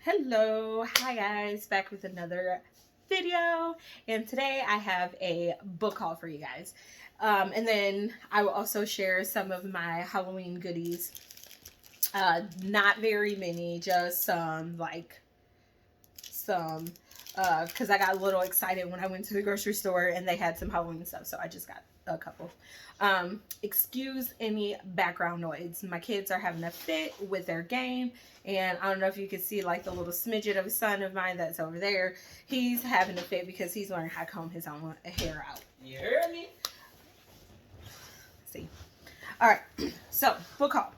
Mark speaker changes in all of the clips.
Speaker 1: Hello, hi guys, back with another video, and today I have a book haul for you guys. And then I will also share some of my Halloween goodies. Not very many, just some, because I got a little excited when I went to the grocery store and they had some Halloween stuff, so I just got a couple. Excuse any background noise. My kids are having a fit with their game, and I don't know if you can see like the little smidget of a son of mine that's over there. He's having a fit because he's learning how to comb his own hair out. You hear me? See. All right. So book haul.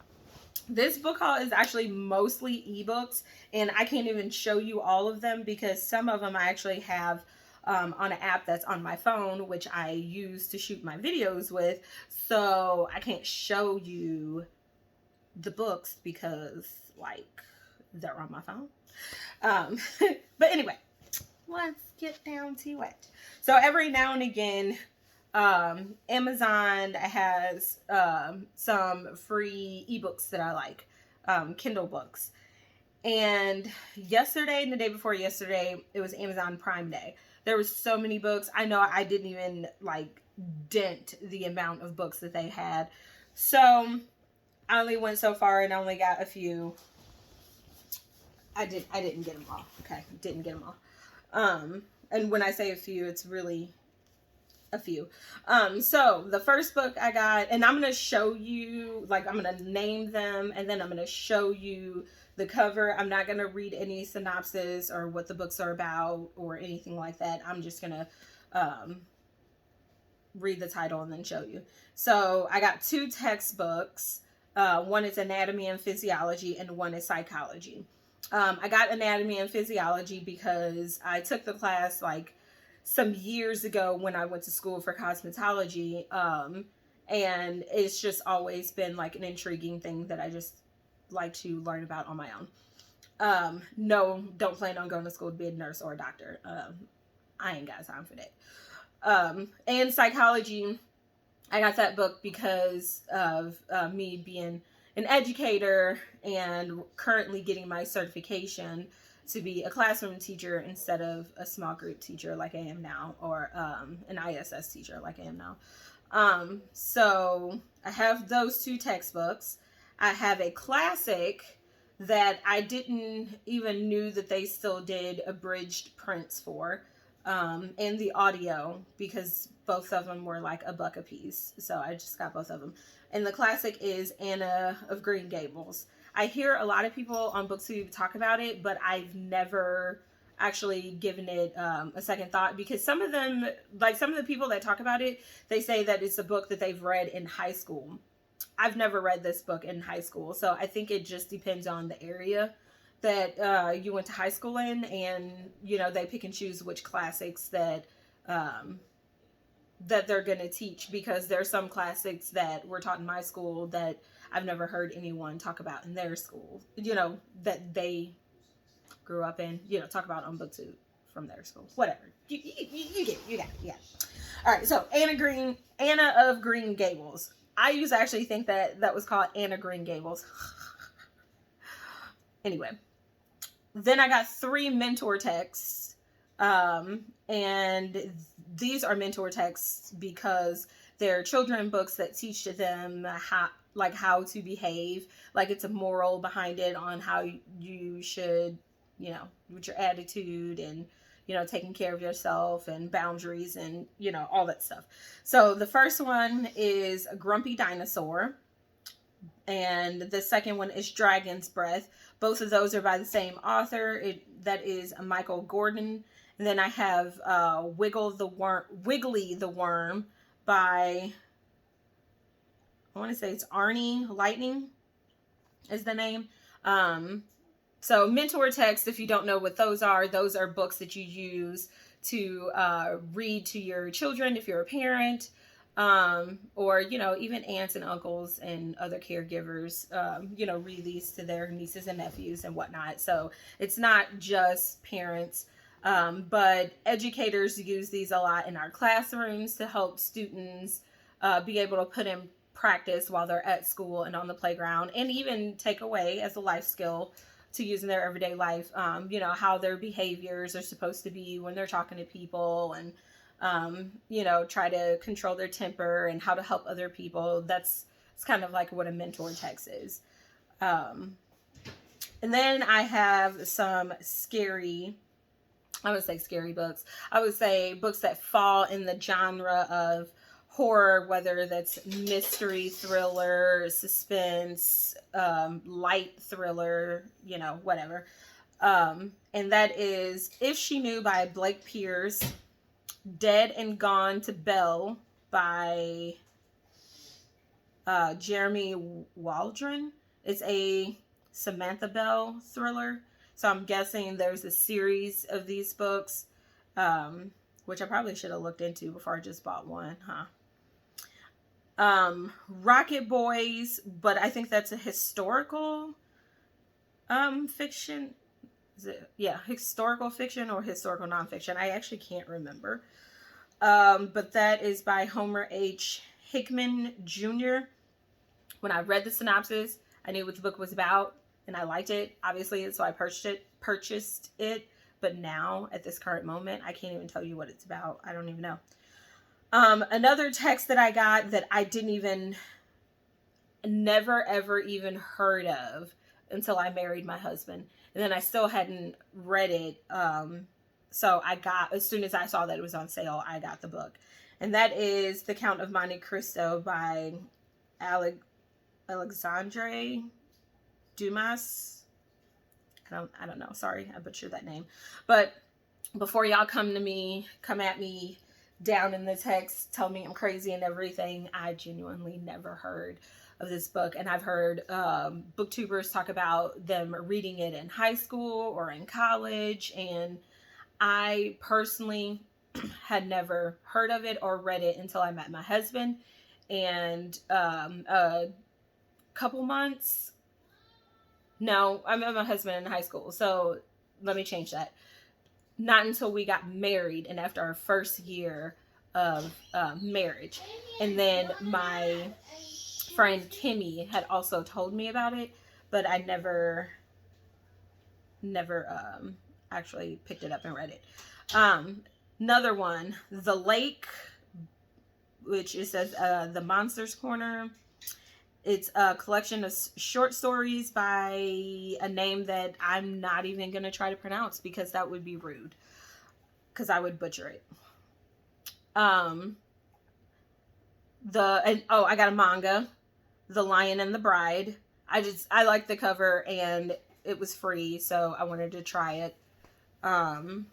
Speaker 1: This book haul is actually mostly ebooks, and I can't even show you all of them because some of them I actually have on an app that's on my phone, which I use to shoot my videos with. So I can't show you the books because, like, they're on my phone. But anyway, let's get down to it. So every now and again, Amazon has some free ebooks that I like, Kindle books. And yesterday and the day before yesterday, it was Amazon Prime Day. There was so many books. I know I didn't even like dent the amount of books that they had. So I only went so far and I only got a few. I didn't get them all. Okay, didn't get them all. And when I say a few, it's really a few. So the first book I got, and I'm gonna show you, like, I'm gonna name them and then I'm gonna show you the cover. I'm not gonna read any synopsis or what the books are about or anything like that. I'm just gonna read the title and then show you. So I got two textbooks. One is anatomy and physiology and one is psychology. I got anatomy and physiology because I took the class like some years ago when I went to school for cosmetology. And it's just always been like an intriguing thing that I just like to learn about on my own. No, don't plan on going to school to be a nurse or a doctor. I ain't got time for that. And psychology, I got that book because of me being an educator and currently getting my certification to be a classroom teacher instead of a small group teacher like I am now, or an ISS teacher like I am now. So I have those two textbooks. I have a classic that I didn't even knew that they still did abridged prints for, and the audio, because both of them were like $1 a piece. So I just got both of them. And the classic is Anna of Green Gables. I hear a lot of people on BookTube talk about it, but I've never actually given it a second thought, because some of them, like some of the people that talk about it, they say that it's a book that they've read in high school. I've never read this book in high school, so I think it just depends on the area that you went to high school in, and you know, they pick and choose which classics that that they're going to teach, because there's some classics that were taught in my school that I've never heard anyone talk about in their school, you know, that they grew up in, you know, talk about on BookTube from their school, whatever. You get it, you got it, yeah. All right, so Anna of Green Gables. I used to actually think that that was called Anna Green Gables. Anyway, then I got 3 mentor texts, and these are mentor texts because they're children books that teach them how to behave. Like, it's a moral behind it on how you should, you know, with your attitude and, you know, taking care of yourself and boundaries and, you know, all that stuff. So the first one is Grumpy Dinosaur, and the second one is Dragon's Breath. Both of those are by the same author. That is Michael Gordon. And then I have Wiggly the Worm by, I want to say it's Arnie Lightning is the name. So mentor text, if you don't know what those are books that you use to read to your children if you're a parent, or, you know, even aunts and uncles and other caregivers, you know, read these to their nieces and nephews and whatnot. So it's not just parents, but educators use these a lot in our classrooms to help students be able to put in practice while they're at school and on the playground, and even take away as a life skill to use in their everyday life. You know, how their behaviors are supposed to be when they're talking to people, and you know, try to control their temper, and how to help other people. It's kind of like what a mentor text is. And then I have some scary, I would say scary books. I would say books that fall in the genre of horror, whether that's mystery, thriller, suspense, light thriller, you know, whatever. And that is If She Knew by Blake Pierce, Dead and Gone to Belle by Jeremy Waldron. It's a Samantha Bell thriller. So I'm guessing there's a series of these books, which I probably should have looked into before I just bought one, huh? Rocket Boys, but I think that's a historical fiction. Is it? Yeah, historical fiction or historical nonfiction. I actually can't remember. But that is by Homer H. Hickman Jr. When I read the synopsis, I knew what the book was about, and I liked it, obviously, so I purchased it. But now, at this current moment, I can't even tell you what it's about. I don't even know. Another text that I got that I never ever even heard of until I married my husband. And then I still hadn't read it. So I got, as soon as I saw that it was on sale, I got the book. And that is The Count of Monte Cristo by Alexandre Dumas. I don't know. Sorry, I butchered that name. But before y'all come at me down in the text, tell me I'm crazy and everything, I genuinely never heard of this book. And I've heard booktubers talk about them reading it in high school or in college. And I personally had never heard of it or read it until I met my husband. And a couple months, no, I met my husband in high school. So let me change that. Not until we got married and after our first year of marriage. And then my friend Kimmy had also told me about it, but I never actually picked it up and read it. Another one, The Lake, which it says The Monsters Corner. It's a collection of short stories by a name that I'm not even going to try to pronounce because that would be rude, because I would butcher it. I got a manga, The Lion and the Bride. I liked the cover and it was free, so I wanted to try it. And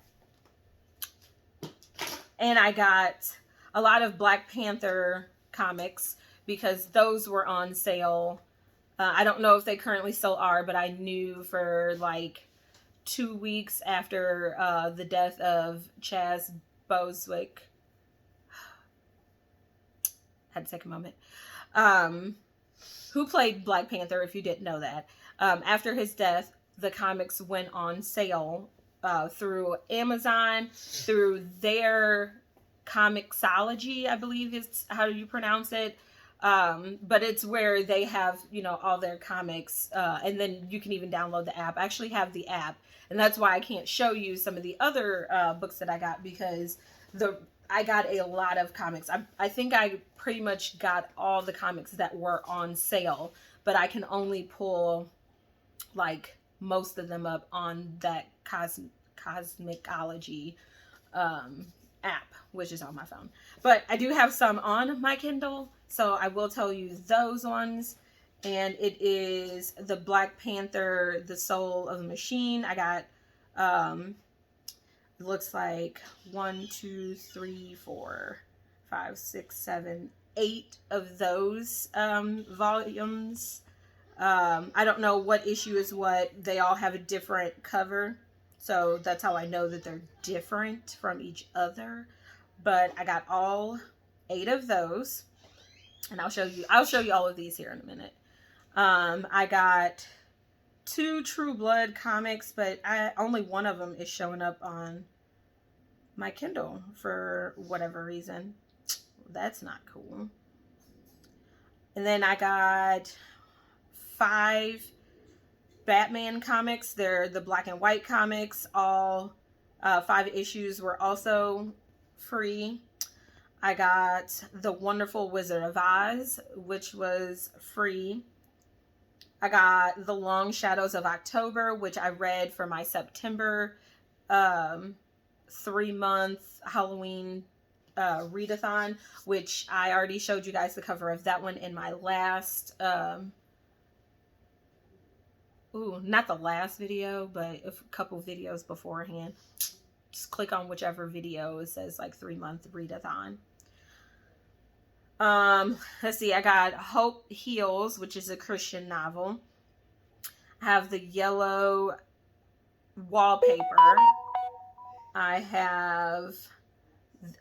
Speaker 1: I got a lot of Black Panther comics because those were on sale. I don't know if they currently still are, but I knew for like 2 weeks after the death of Chaz Boswick. Had to take a moment. Who played Black Panther, if you didn't know that. After his death, the comics went on sale through Amazon, through their Comixology, I believe is how you pronounce it. But it's where they have, you know, all their comics, and then you can even download the app. I actually have the app, and that's why I can't show you some of the other books that I got, because I got a lot of comics. I think I pretty much got all the comics that were on sale, but I can only pull like most of them up on that Cosmicology app, which is on my phone. But I do have some on my Kindle, so I will tell you those ones. And it is the Black Panther, The Soul of the Machine. I got it looks like 1, 2, 3, 4, 5, 6, 7, 8 of those volumes. I don't know what issue is what. They all have a different cover, so that's how I know that they're different from each other. But I got all 8 of those, and I'll show you all of these here in a minute. I got 2 True Blood comics, but only one of them is showing up on my Kindle for whatever reason. That's not cool. And then I got 5 Batman comics. They're the black and white comics. All 5 issues were also free. I got The Wonderful Wizard of Oz, which was free. I got The Long Shadows of October, which I read for my September 3-month Halloween readathon, which I already showed you guys the cover of that one in my last not the last video, but a couple videos beforehand. Just click on whichever video. It says like 3-month readathon. Let's see, I got Hope Heals, which is a Christian novel. I have The Yellow Wallpaper. I have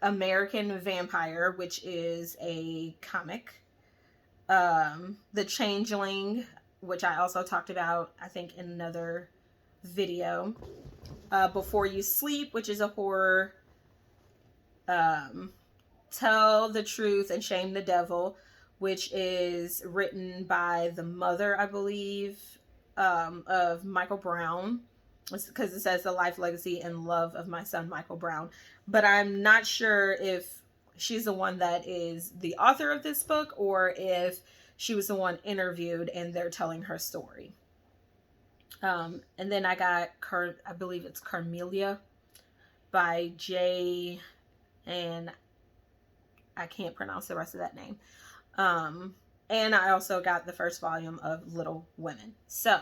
Speaker 1: American Vampire, which is a comic. The Changeling, which I also talked about, I think, in another video. Before You Sleep, which is a horror. Tell the Truth and Shame the Devil, which is written by the mother, I believe, of Michael Brown, because it says the life, legacy, and love of my son, Michael Brown. But I'm not sure if she's the one that is the author of this book, or if she was the one interviewed and they're telling her story. And then I got, I believe it's Carmelia by J, and I can't pronounce the rest of that name. And I also got the first volume of Little Women. So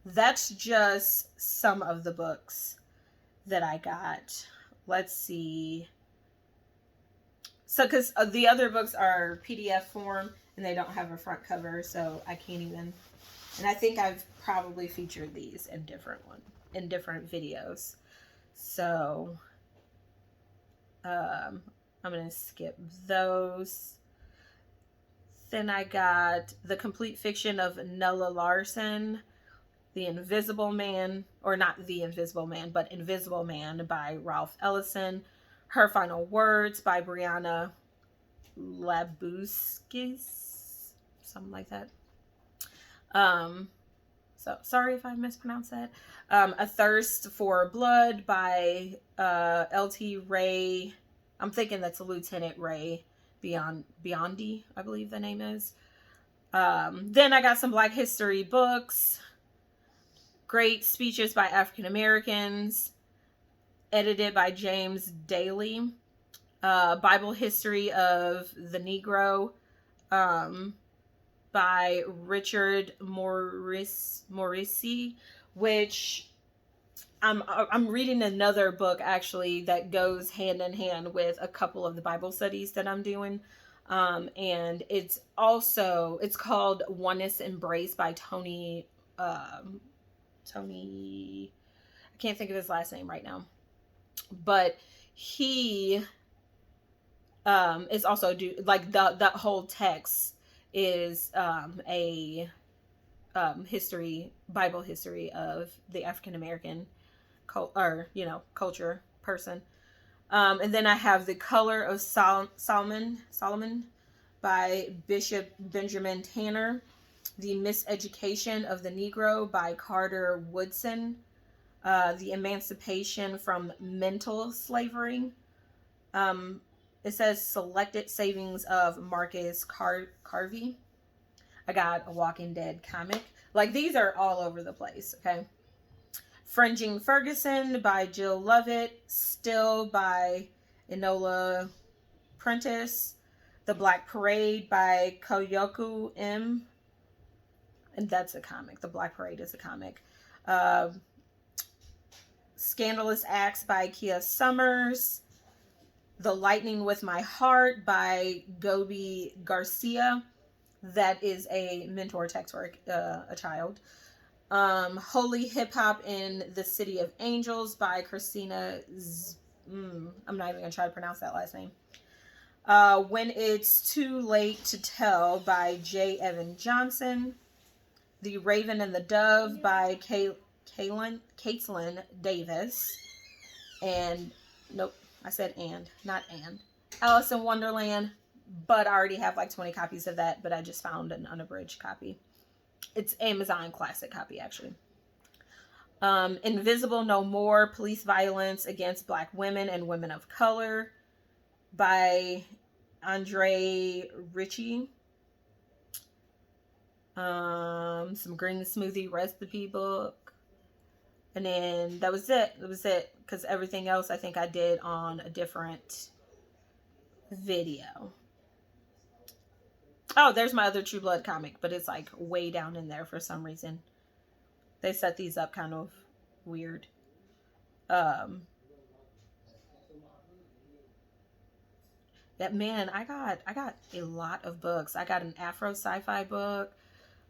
Speaker 1: that's just some of the books that I got. Let's see. So, because the other books are PDF form and they don't have a front cover, so I can't even. And I think I've probably featured these in different videos. So, I'm going to skip those. Then I got The Complete Fiction of Nella Larson, The Invisible Man, or not The Invisible Man, but Invisible Man by Ralph Ellison. Her Final Words by Brianna Labuskis, something like that. So sorry if I mispronounced that. A Thirst for Blood by L.T. Ray. I'm thinking that's Lieutenant Ray Biondi, I believe the name is. Then I got some Black History books. Great Speeches by African Americans, edited by James Daly. Bible History of the Negro, by Richard Morrissey, which I'm reading another book actually that goes hand in hand with a couple of the Bible studies that I'm doing. And it's called Oneness Embrace by Tony, I can't think of his last name right now, but he is also that whole text is a Bible history of the African American culture person. And then I have The Color of Solomon by Bishop Benjamin Tanner. The Miseducation of the Negro by Carter Woodson. The Emancipation from Mental Slavery. It says Selected Savings of Marcus Garvey. I got a Walking Dead comic. Like, these are all over the place, okay? Fringing Ferguson by Jill Lovett. Still by Enola Prentice. The Black Parade by Koyoku M. And that's a comic. The Black Parade is a comic. Scandalous Acts by Kia Summers. The Lightning with My Heart by Gobi Garcia. That is a mentor text for a child. Holy Hip Hop in the City of Angels by Christina I'm not even going to try to pronounce that last name. When It's Too Late to Tell by J. Evan Johnson. The Raven and the Dove by Caitlin Davis. And, nope, I said and, not and. Alice in Wonderland, but I already have like 20 copies of that, but I just found an unabridged copy. It's Amazon classic copy, actually. Invisible No More, Police Violence Against Black Women and Women of Color by Andre Ritchie. Some green smoothie recipe book. And then that was it. That was it. Because everything else I think I did on a different video. Oh, there's my other True Blood comic, but it's like way down in there for some reason. They set these up kind of weird. Yeah, man, I got a lot of books. I got an Afro sci-fi book,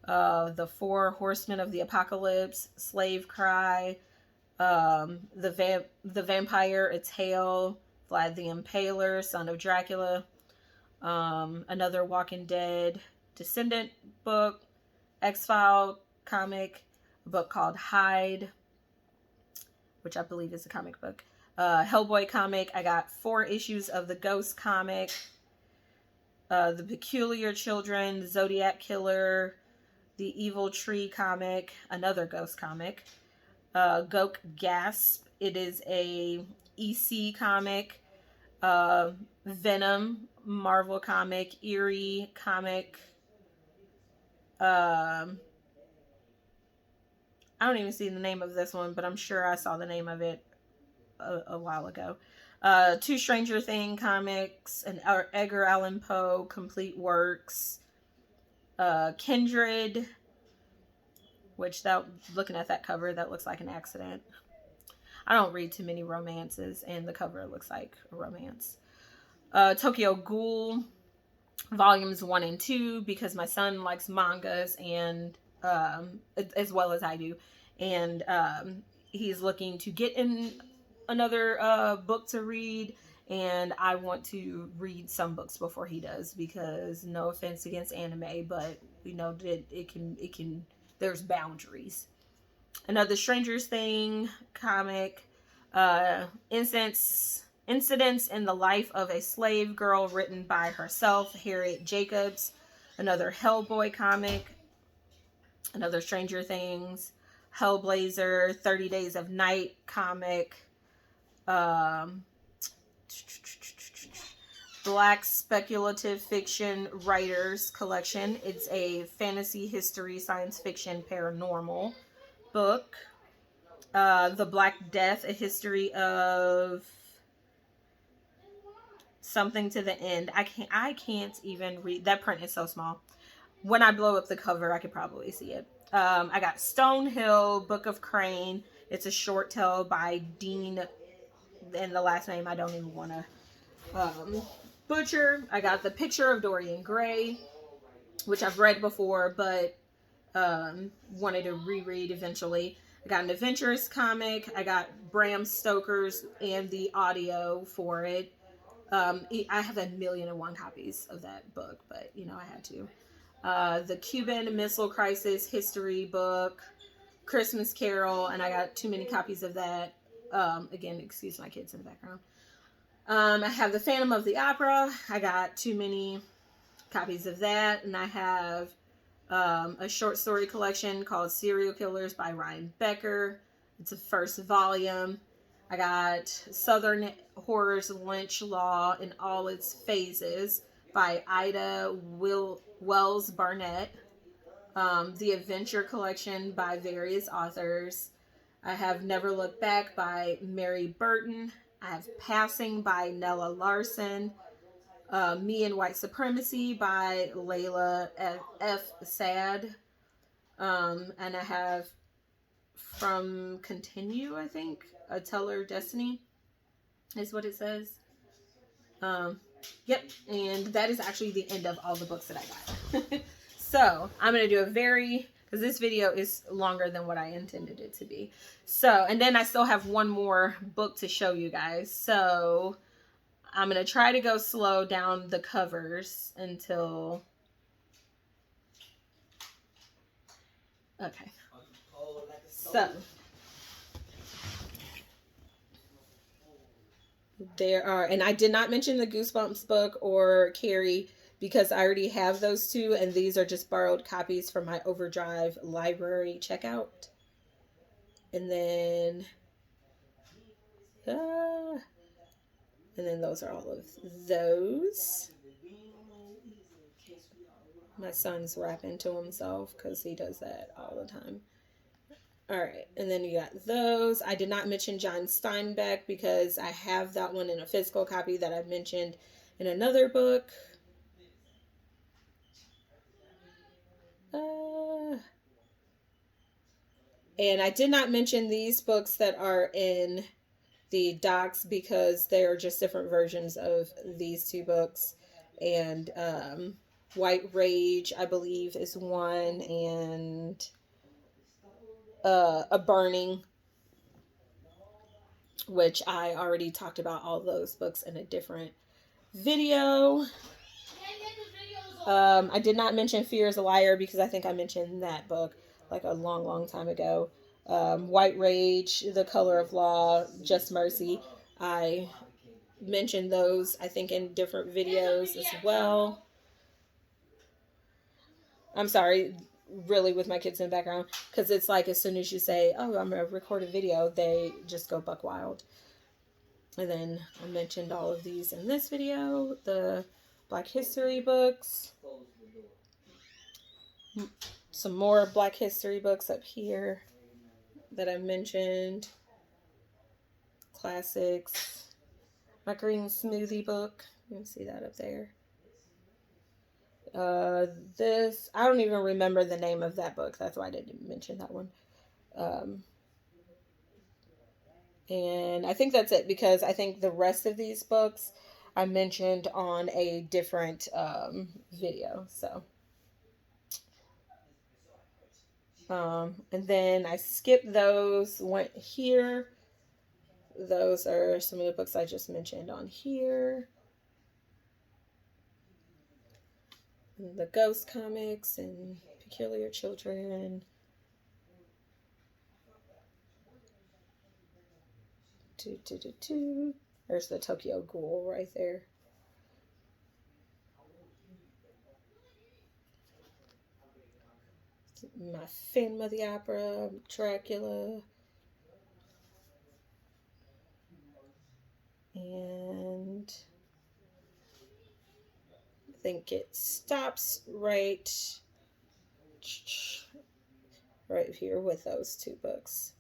Speaker 1: The Four Horsemen of the Apocalypse, Slave Cry, the Vampire, A Tale, Vlad the Impaler, Son of Dracula, another Walking Dead Descendant book, X-File comic, a book called Hide, which I believe is a comic book, Hellboy comic. I got 4 issues of the Ghost comic, The Peculiar Children, Zodiac Killer, The Evil Tree comic, another Ghost comic, Goke Gasp. It is a EC comic, Venom Marvel comic, Eerie comic. I don't even see the name of this one, but I'm sure I saw the name of it a while ago. 2 Stranger Thing comics, an Edgar Allan Poe complete works, Kindred, which looking at that cover, that looks like an accident. I don't read too many romances, and the cover looks like a romance. Tokyo Ghoul, volumes 1 and 2, because my son likes mangas and as well as I do, and he's looking to get in another book to read, and I want to read some books before he does, because no offense against anime, but we know that it can there's boundaries. Another Stranger Thing comic, Incidents in the Life of a Slave Girl, written by herself, Harriet Jacobs. Another Hellboy comic, another Stranger Things, Hellblazer, 30 Days of Night comic, Black Speculative Fiction Writers Collection. It's a fantasy, history, science fiction, paranormal book. The Black Death, a history of something to the end. I can't even read. That print is so small. When I blow up the cover, I could probably see it. I got Stonehill, Book of Crane. It's a short tale by Dean, and the last name I don't even want to butcher. I got The Picture of Dorian Gray, which I've read before, but wanted to reread eventually. I got an Adventurous comic. I got Bram Stoker's and the audio for it. I have 1,000,001 copies of that book, but you know, I had to. The Cuban Missile Crisis history book, Christmas Carol, and I got too many copies of that. Again, excuse my kids in the background. I have The Phantom of the Opera. I got too many copies of that, and I have a short story collection called Serial Killers by Ryan Becker. It's a first volume. I got Southern Horrors Lynch Law in All Its Phases by Ida Wells Barnett. The Adventure Collection by various authors. I have Never Look Back by Mary Burton. I have Passing by Nella Larson. Me and White Supremacy by Layla F. Sad. And I have From Continue, I think. A Teller Destiny is what it says. Yep, and that is actually the end of all the books that I got. So, I'm going to do because this video is longer than what I intended it to be. So, and then I still have one more book to show you guys. So, I'm going to try to go slow down the covers until... Okay. So, there are, and I did not mention the Goosebumps book or Carrie. because I already have those two, and these are just borrowed copies from my Overdrive library checkout. And then, and then those are all of those. My son's rapping to himself because he does that all the time. All right, and then you got those. I did not mention John Steinbeck because I have that one in a physical copy that I mentioned in another book. And I did not mention these books that are in the docs because they're just different versions of these two books. And White Rage, I believe, is one, and A Burning, which I already talked about all those books in a different video. I did not mention Fear is a Liar because I think I mentioned that book like a long time ago. White Rage, The Color of Law, Just Mercy. I mentioned those, I think, in different videos as well. I'm sorry, really, with my kids in the background, because it's like as soon as you say, oh, I'm going to record a video, they just go buck wild. And then I mentioned all of these in this video. The Black History books. Some more Black History books up here that I mentioned. Classics. My green smoothie book. You can see that up there. This, I don't even remember the name of that book. That's why I didn't mention that one. And I think that's it, because I think the rest of these books I mentioned on a different video. So, and then I skipped those, went here. Those are some of the books I just mentioned on here. And the Ghost comics and Peculiar Children. There's the Tokyo Ghoul right there. My Phantom of the Opera, Dracula. And I think it stops right here with those two books.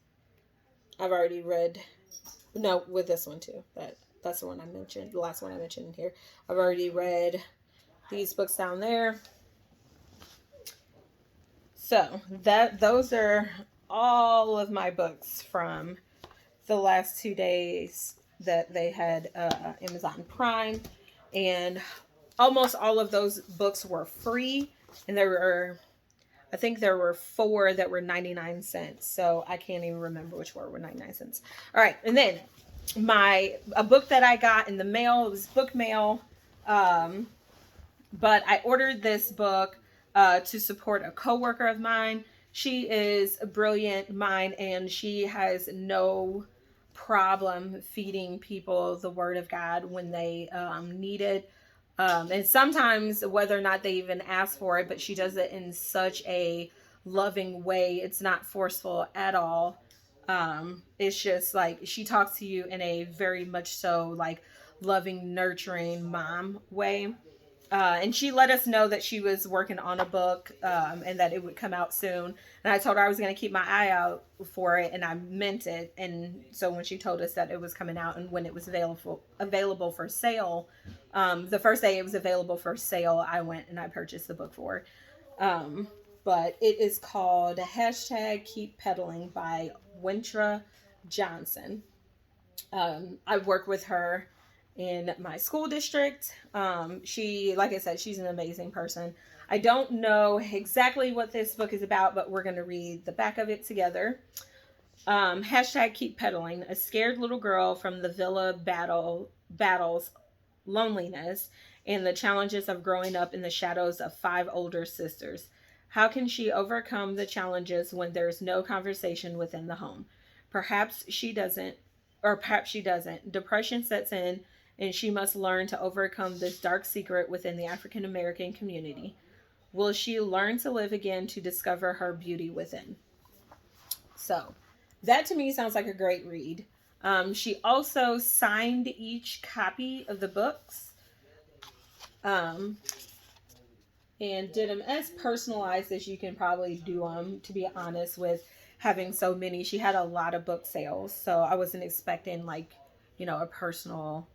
Speaker 1: I've already read, no, with this one too. That's the one I mentioned, the last one I mentioned in here. I've already read these books down there. So those are all of my books from the last 2 days that they had Amazon Prime, and almost all of those books were free, and I think there were 4 that were 99 cents. So I can't even remember which were 99 cents. All right. And then a book that I got in the mail, it was book mail. But I ordered this book to support a coworker of mine. She is a brilliant mind, and she has no problem feeding people the word of God when they need it. And sometimes whether or not they even ask for it, but she does it in such a loving way. It's not forceful at all. It's just like she talks to you in a very much so like loving, nurturing mom way. And she let us know that she was working on a book and that it would come out soon. And I told her I was going to keep my eye out for it, and I meant it. And so when she told us that it was coming out and when it was available for sale, the first day it was available for sale, I went and I purchased the book for her. But it is called #Keep Pedaling by Wintra Johnson. I work with her in my school district. She, like I said, she's an amazing person. I don't know exactly what this book is about, but we're going to read the back of it together. #Keep Pedaling. A scared little girl from the villa battles loneliness and the challenges of growing up in the shadows of 5 older sisters. How can she overcome the challenges when there's no conversation within the home? Perhaps she doesn't. Depression sets in, and she must learn to overcome this dark secret within the African American community. Will she learn to live again to discover her beauty within? So, that to me sounds like a great read. She also signed each copy of the books, and did them as personalized as you can probably do them, to be honest, with having so many. She had a lot of book sales, so I wasn't expecting, like, a personal,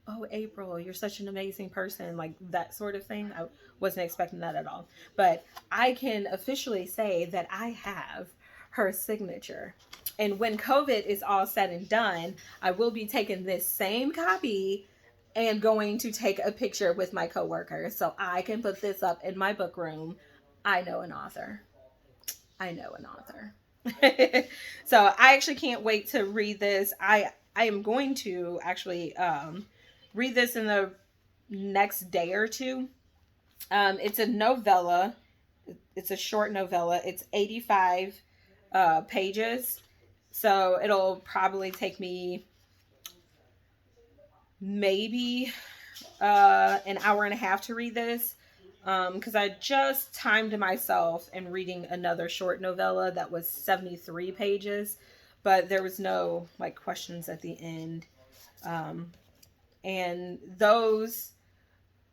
Speaker 1: oh, April, you're such an amazing person, like that sort of thing. I wasn't expecting that at all. But I can officially say that I have her signature. And when COVID is all said and done, I will be taking this same copy and going to take a picture with my coworker so I can put this up in my book room. I know an author. I know an author. So I actually can't wait to read this. I am going to actually read this in the next day or two. It's a novella. It's a short novella. It's 85 pages. So it'll probably take me maybe an hour and a half to read this. Because I just timed myself in reading another short novella that was 73 pages. But there was no, like, questions at the end. And those,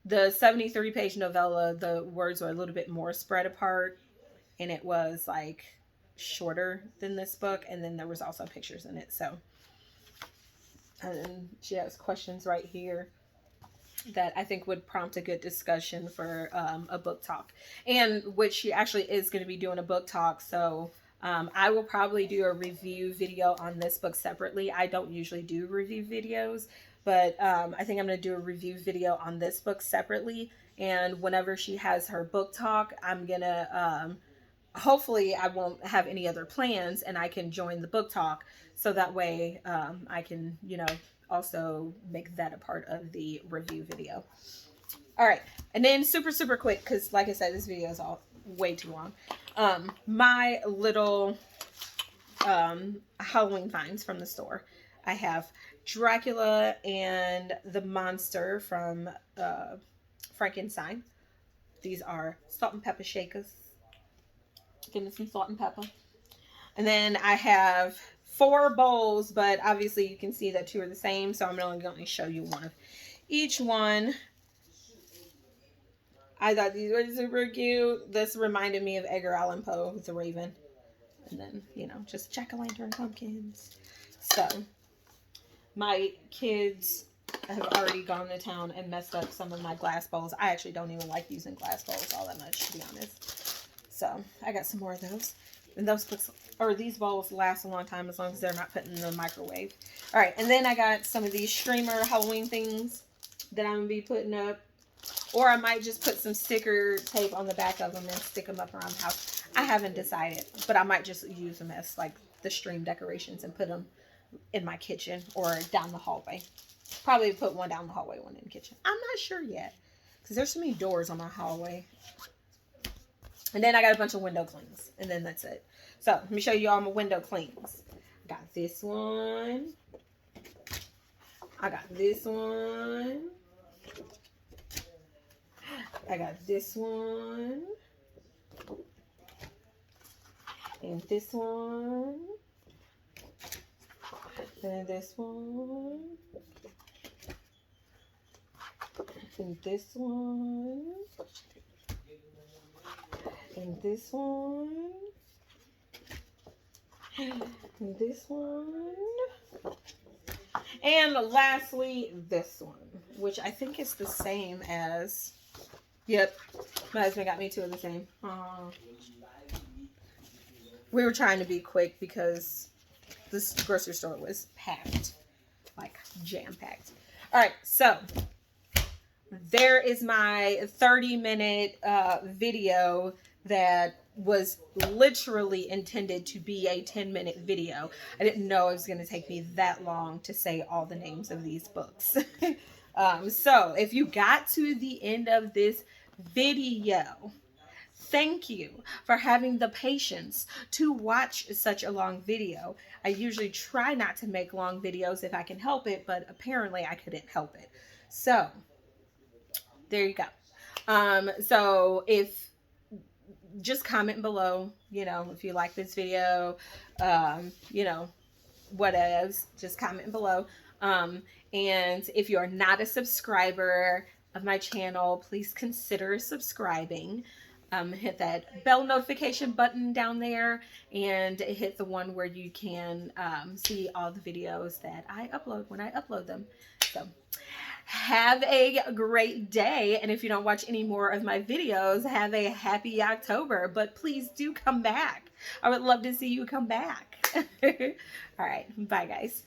Speaker 1: the 73 page novella, the words were a little bit more spread apart, and it was like shorter than this book. And then there was also pictures in it. So, and she has questions right here that I think would prompt a good discussion for a book talk, and which she actually is going to be doing a book talk. So I will probably do a review video on this book separately. I don't usually do review videos, but I think I'm going to do a review video on this book separately. And whenever she has her book talk, I'm going to, hopefully I won't have any other plans and I can join the book talk. So that way I can, also make that a part of the review video. All right. And then super quick, because like I said, this video is all way too long. My little Halloween finds from the store. I have Dracula and the Monster from Frankenstein. These are salt and pepper shakers. Give me some salt and pepper. And then I have 4 bowls, but obviously you can see that 2 are the same, so I'm only going to show you one of each one. I thought these were super cute. This reminded me of Edgar Allan Poe with the Raven. And then, just jack-o'-lantern pumpkins. So, my kids have already gone to town and messed up some of my glass bowls. I actually don't even like using glass bowls all that much, to be honest. So, I got some more of those. And those books, or these bowls, last a long time as long as they're not put in the microwave. All right, and then I got some of these streamer Halloween things that I'm going to be putting up. Or I might just put some sticker tape on the back of them and stick them up around the house. I haven't decided, but I might just use them as like the stream decorations and put them in my kitchen or down the hallway. Probably put one down the hallway, one in the kitchen. I'm not sure yet because there's so many doors on my hallway. And then I got a bunch of window clings. And then that's it. So, let me show you all my window clings. I got this one. I got this one. I got this one. And this one. And this one. And this one. And this one. And this one. And lastly, this one, which I think is the same as, yep, my husband got me 2 of the same. We were trying to be quick because this grocery store was packed, like jam-packed. All right, so there is my 30-minute video that was literally intended to be a 10-minute video. I didn't know it was going to take me that long to say all the names of these books. So if you got to the end of this video, Thank you for having the patience to watch such a long video. I usually try not to make long videos if I can help it, but apparently I couldn't help it. So there you go. So if just comment below, if you like this video, what else, just comment below. And if you're not a subscriber of my channel, please consider subscribing. Hit that bell notification button down there and hit the one where you can see all the videos that I upload when I upload them. So have a great day. And if you don't watch any more of my videos, have a happy October. But please do come back. I would love to see you come back. All right. Bye, guys.